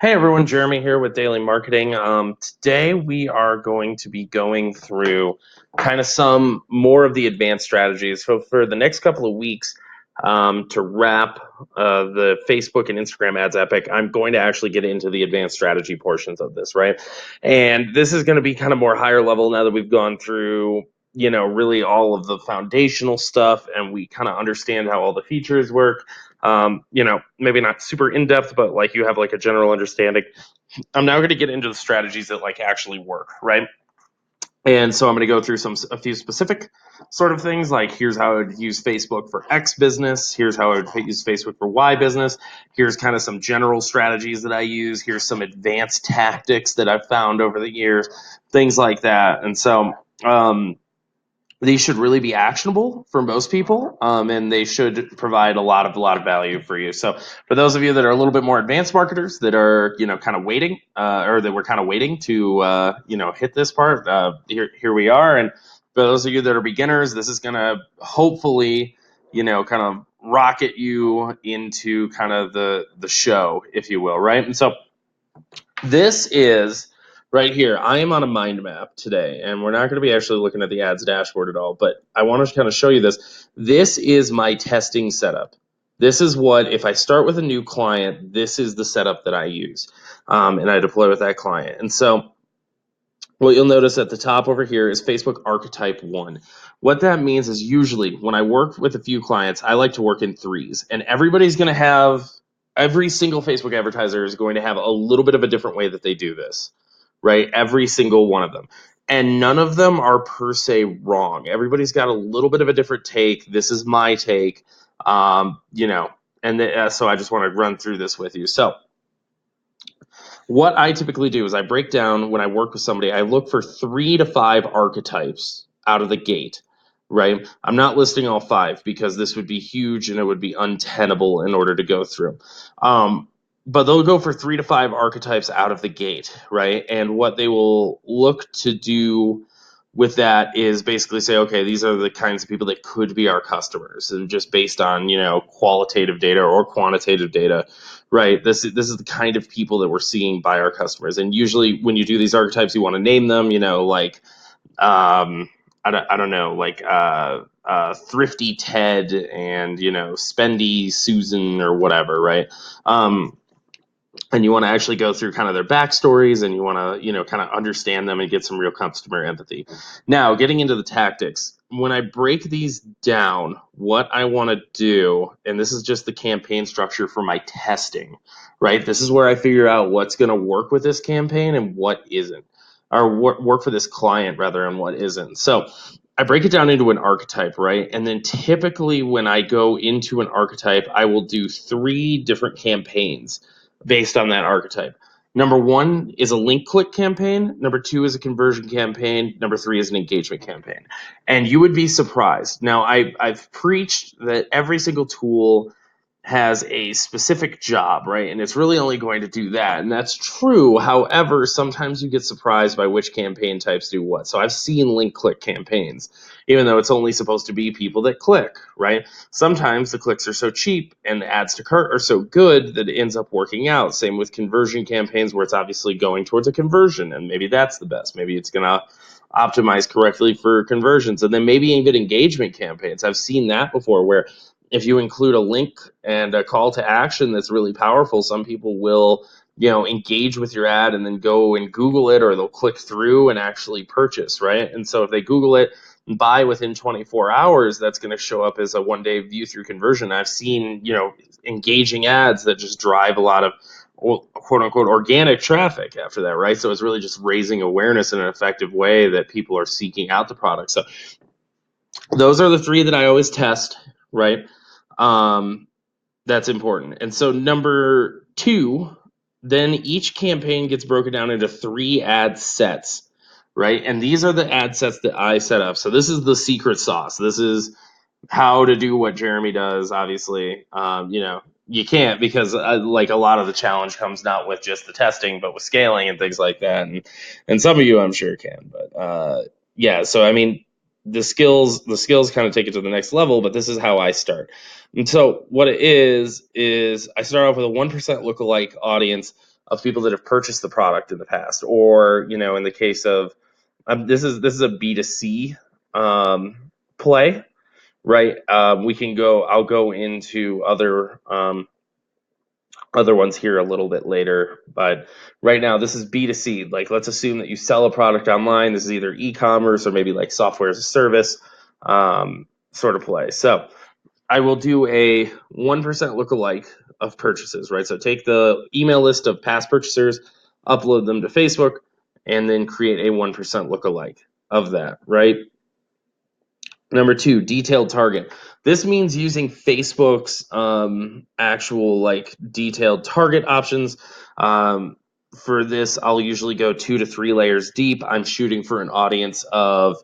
Hey everyone, Jeremy here with Daily Marketing. Today we are going to be going through kind of some more of the advanced strategies. So for the next couple of weeks, to wrap the Facebook and Instagram ads epic, I'm going to actually get into the advanced strategy portions of this, right? And this is going to be kind of more higher level now that we've gone through, really all of the foundational stuff and we kind of understand how all the features work. Maybe not super in depth, but like you have like a general understanding. I'm now going to get into the strategies that like actually work, right? And so I'm going to go through a few specific sort of things, like here's how I would use Facebook for X business, here's how I would use Facebook for Y business, here's kind of some general strategies that I use, here's some advanced tactics that I've found over the years, things like that. And so these should really be actionable for most people, and they should provide a lot of value for you. So for those of you that are a little bit more advanced marketers that are kind of waiting, or that were kind of waiting to hit this part, here we are. And for those of you that are beginners, this is going to hopefully kind of rocket you into kind of the show, if you will, right? And so this is right here. I am on a mind map today, and we're not going to be actually looking at the ads dashboard at all, but I want to kind of show you this. This is my testing setup. This is what, if I start with a new client, this is the setup that I use, and I deploy with that client. And so what you'll notice at the top over here is Facebook Archetype 1. What that means is usually when I work with a few clients, I like to work in threes, and every single Facebook advertiser is going to have a little bit of a different way that they do this, right? Every single one of them. And none of them are per se wrong. Everybody's got a little bit of a different take. This is my take, so I just want to run through this with you. So what I typically do is I break down when I work with somebody, I look for 3 to 5 archetypes out of the gate, right? I'm not listing all 5 because this would be huge and it would be untenable in order to go through. But they'll go for 3 to 5 archetypes out of the gate, right? And what they will look to do with that is basically say, okay, these are the kinds of people that could be our customers, and just based on qualitative data or quantitative data, right? This is the kind of people that we're seeing by our customers. And usually when you do these archetypes, you want to name them, like I don't know, like Thrifty Ted and Spendy Susan or whatever, right? And you want to actually go through kind of their backstories, and you want to kind of understand them and get some real customer empathy. Now, getting into the tactics, when I break these down, what I want to do, and this is just the campaign structure for my testing, right? This is where I figure out what's going to work with this campaign and what isn't, or work for this client rather, and what isn't. So I break it down into an archetype, right? And then typically when I go into an archetype, I will do 3 different campaigns based on that archetype. Number 1 is a link click campaign. Number 2 is a conversion campaign. Number 3 is an engagement campaign. And you would be surprised. Now, I've preached that every single tool has a specific job, right? And it's really only going to do that. And that's true. However, sometimes you get surprised by which campaign types do what. So I've seen link click campaigns, even though it's only supposed to be people that click, right? Sometimes the clicks are so cheap and the ads to cart are so good that it ends up working out. Same with conversion campaigns, where it's obviously going towards a conversion, and maybe that's the best. Maybe it's going to optimize correctly for conversions. And then maybe even engagement campaigns. I've seen that before, where if you include a link and a call to action that's really powerful, some people will engage with your ad and then go and Google it, or they'll click through and actually purchase, right? And so if they Google it and buy within 24 hours, that's going to show up as a 1-day view through conversion. I've seen engaging ads that just drive a lot of quote unquote organic traffic after that, right? So it's really just raising awareness in an effective way that people are seeking out the product. So those are the 3 that I always test, right? That's important. And so number 2, then each campaign gets broken down into 3 ad sets, right? And these are the ad sets that I set up. So this is the secret sauce. This is how to do what Jeremy does. Obviously, you can't, because like a lot of the challenge comes not with just the testing, but with scaling and things like that. And some of you, I'm sure, can. But yeah, so I mean, the skills kind of take it to the next level. But this is how I start. And so what it is I start off with a 1% lookalike audience. of people that have purchased the product in the past, or in the case of this is a B2C play, right? I'll go into other ones here a little bit later, but right now this is B2C. Like, let's assume that you sell a product online. This is either e-commerce or maybe like software as a service sort of play. So I will do a 1% lookalike of purchases, right? So take the email list of past purchasers, upload them to Facebook, and then create a 1% lookalike of that, right? Number 2, detailed target. This means using Facebook's actual like detailed target options. For this, I'll usually go 2 to 3 layers deep. I'm shooting for an audience of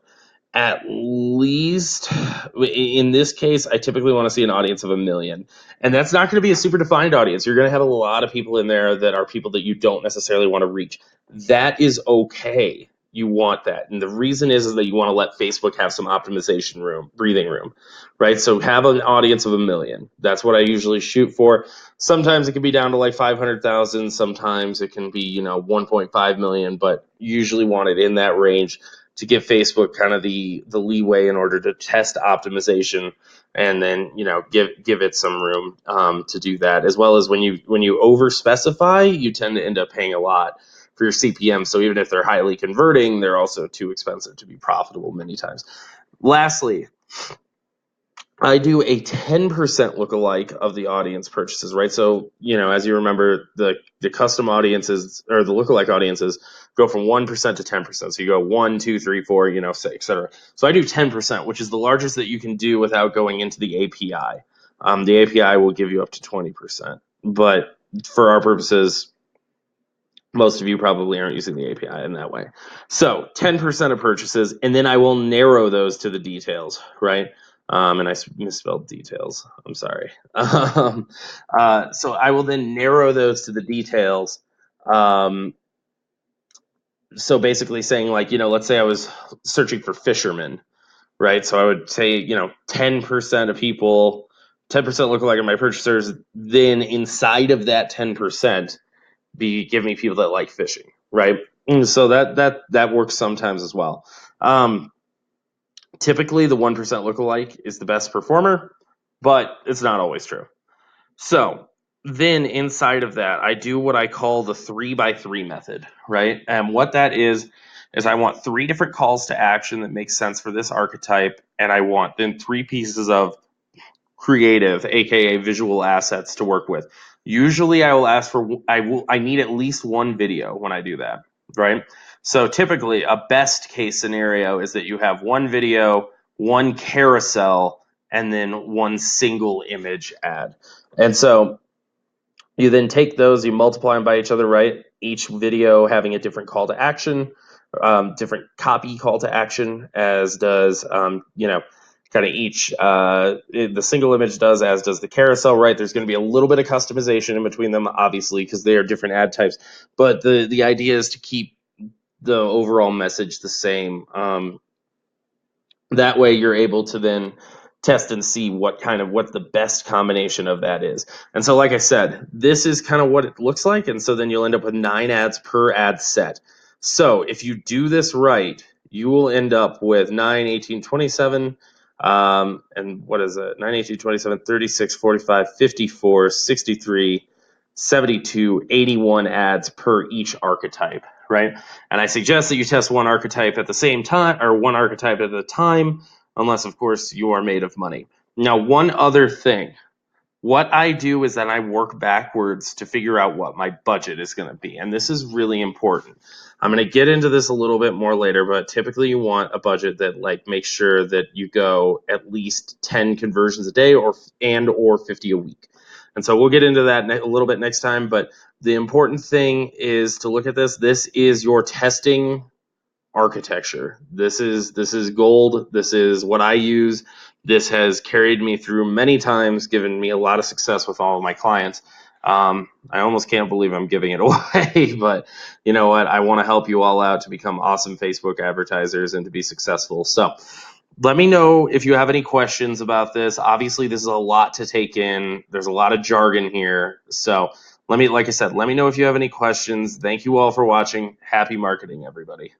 at least, in this case, I typically want to see an audience of 1 million. And that's not going to be a super defined audience. You're going to have a lot of people in there that are people that you don't necessarily want to reach. That is okay. You want that. And the reason is that you want to let Facebook have some optimization room, breathing room, right? So have an audience of 1 million. That's what I usually shoot for. Sometimes it can be down to like 500,000. Sometimes it can be, 1.5 million, but usually want it in that range to give Facebook kind of the leeway in order to test optimization, and then give it some room to do that, as well as when you over specify, you tend to end up paying a lot for your CPM. So even if they're highly converting, they're also too expensive to be profitable many times. Lastly, I do a 10% lookalike of the audience purchases, right? So, as you remember, the custom audiences or the lookalike audiences go from 1% to 10%. So you go 1, 2, 3, 4, et cetera. So I do 10%, which is the largest that you can do without going into the API. The API will give you up to 20%. But for our purposes, most of you probably aren't using the API in that way. So 10% of purchases, and then I will narrow those to the details, right? And I misspelled details. I'm sorry. So I will then narrow those to the details. So basically saying, like, let's say I was searching for fishermen, right? So I would say, 10% of people, 10% lookalike of my purchasers, then inside of that 10%, give me people that like fishing, right? And so that works sometimes as well. Typically, the 1% lookalike is the best performer, but it's not always true. So then inside of that, I do what I call the 3x3 method, right? And what that is I want 3 different calls to action that make sense for this archetype, and I want then 3 pieces of creative, aka visual assets to work with. Usually I will ask for I need at least 1 video when I do that, right? So typically a best case scenario is that you have 1 video, 1 carousel, and then 1 single image ad. And so you then take those, you multiply them by each other, right? Each video having a different call to action, different copy call to action, as does, kind of each, the single image does, as does the carousel, right? There's going to be a little bit of customization in between them, obviously, because they are different ad types. But the idea is to keep the overall message the same. That way you're able to then test and see what the best combination of that is. And so, like I said, this is kind of what it looks like. And so then you'll end up with 9 ads per ad set. So if you do this right, you will end up with 9, 18, 27, and what is it? 9, 18, 27, 36, 45, 54, 63, 72, 81 ads per each archetype, right? And I suggest that you test 1 archetype at the same time, or 1 archetype at a time, unless, of course, you are made of money. Now, one other thing. What I do is that I work backwards to figure out what my budget is going to be. And this is really important. I'm going to get into this a little bit more later, but typically you want a budget that makes sure that you go at least 10 conversions a day or 50 a week. And so we'll get into that a little bit next time. But the important thing is to look at this. This is your testing architecture. This is gold. This is what I use. This has carried me through many times, given me a lot of success with all of my clients. I almost can't believe I'm giving it away, but you know what? I want to help you all out to become awesome Facebook advertisers and to be successful. So let me know if you have any questions about this. Obviously, this is a lot to take in. There's a lot of jargon here. So Like I said, let me know if you have any questions. Thank you all for watching. Happy marketing, everybody.